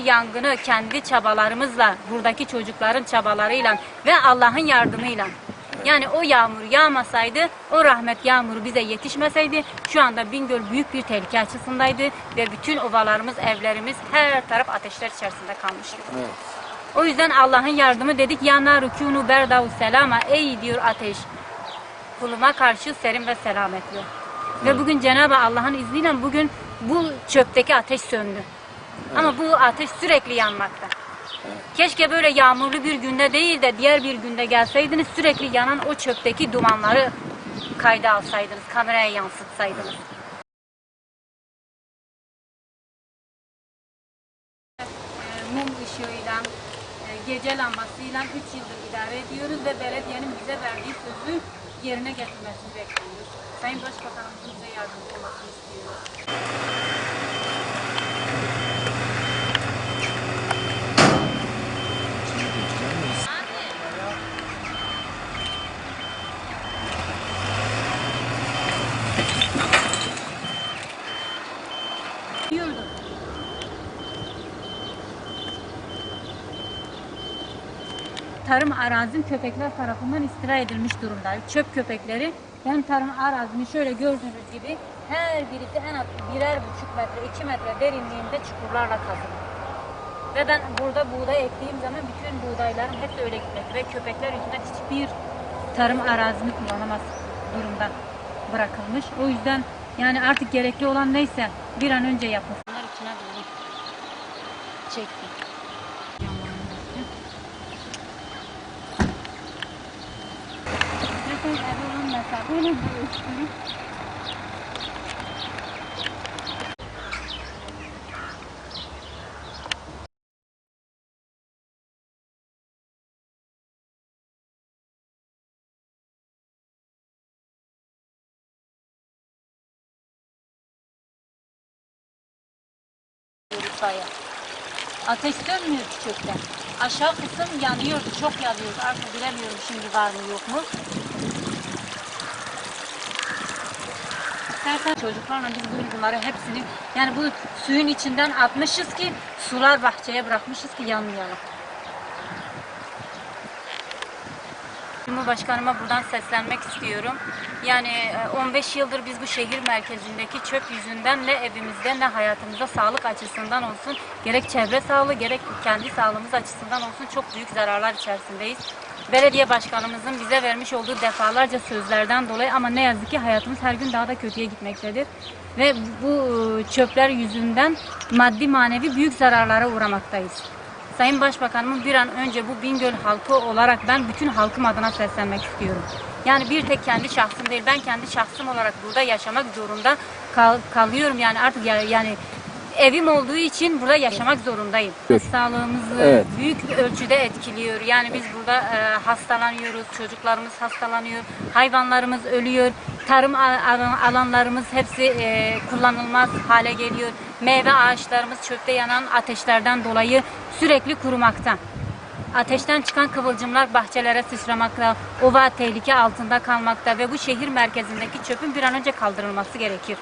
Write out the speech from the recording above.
yangını kendi çabalarımızla, buradaki çocukların çabalarıyla ve Allah'ın yardımıyla, yani o yağmur yağmasaydı, o rahmet yağmuru bize yetişmeseydi şu anda Bingöl büyük bir tehlike açısındaydı ve bütün ovalarımız, evlerimiz, her taraf ateşler içerisinde kalmıştı. Evet. O yüzden Allah'ın yardımı dedik. Ya naru kûnû berdav selama, ey diyor ateş, kuluma karşı serin ve selametli. Evet. Ve bugün Cenab-ı Allah'ın izniyle bugün bu çöpteki ateş söndü. Evet. Ama bu ateş sürekli yanmakta. Evet. Keşke böyle yağmurlu bir günde değil de diğer bir günde gelseydiniz, sürekli yanan o çöpteki dumanları kayda alsaydınız, kameraya yansıtsaydınız. Mum ışığıyla, gece lambasıyla 3 yıldır idare ediyoruz ve belediyenin bize verdiği sözü yerine getirmesini bekliyoruz. Sayın Başbakanımızın bize yardımcı olmasını istiyoruz. Tarım arazim köpekler tarafından istila edilmiş durumda. Çöp köpekleri benim tarım arazimi şöyle gördüğünüz gibi her birisi en az 1,5 metre, 2 metre derinliğinde çukurlarla kazılır. Ve ben burada buğday ektiğim zaman bütün buğdaylarım hepsi öyle gitmekte ve köpekler yüzünden hiçbir tarım arazimi kullanamaz durumda bırakılmış. O yüzden yani artık gerekli olan neyse bir an önce yapılsın. Bunlar içine doğru çektim. Ateş sönmüyor ki çöpte. Aşağı kısım yanıyordu, çok yanıyordu. Artık bilemiyorum şimdi var mı yok mu. İstersen çocuklarla biz bunları hepsini, yani bu suyun içinden atmışız ki sular bahçeye bırakmışız ki yanmayalım. Cumhurbaşkanıma buradan seslenmek istiyorum. Yani 15 yıldır biz bu şehir merkezindeki çöp yüzünden ne evimizde ne hayatımızda sağlık açısından olsun, gerek çevre sağlığı gerek kendi sağlığımız açısından olsun çok büyük zararlar içerisindeyiz. Belediye başkanımızın bize vermiş olduğu defalarca sözlerden dolayı ama ne yazık ki hayatımız her gün daha da kötüye gitmektedir. Ve bu çöpler yüzünden maddi manevi büyük zararlara uğramaktayız. Sayın Başbakanımın bir an önce bu Bingöl halkı olarak ben bütün halkım adına seslenmek istiyorum. Yani bir tek kendi şahsım değil, ben kendi şahsım olarak burada yaşamak zorunda kalıyorum. Yani artık yani evim olduğu için burada yaşamak zorundayım. Evet. Sağlığımızı büyük ölçüde etkiliyor. Yani biz burada hastalanıyoruz, çocuklarımız hastalanıyor, hayvanlarımız ölüyor, tarım alanlarımız hepsi kullanılmaz hale geliyor. Meyve ağaçlarımız çöpte yanan ateşlerden dolayı sürekli kurumakta. Ateşten çıkan kıvılcımlar bahçelere sıçramakta, ova tehlike altında kalmakta ve bu şehir merkezindeki çöpün bir an önce kaldırılması gerekir.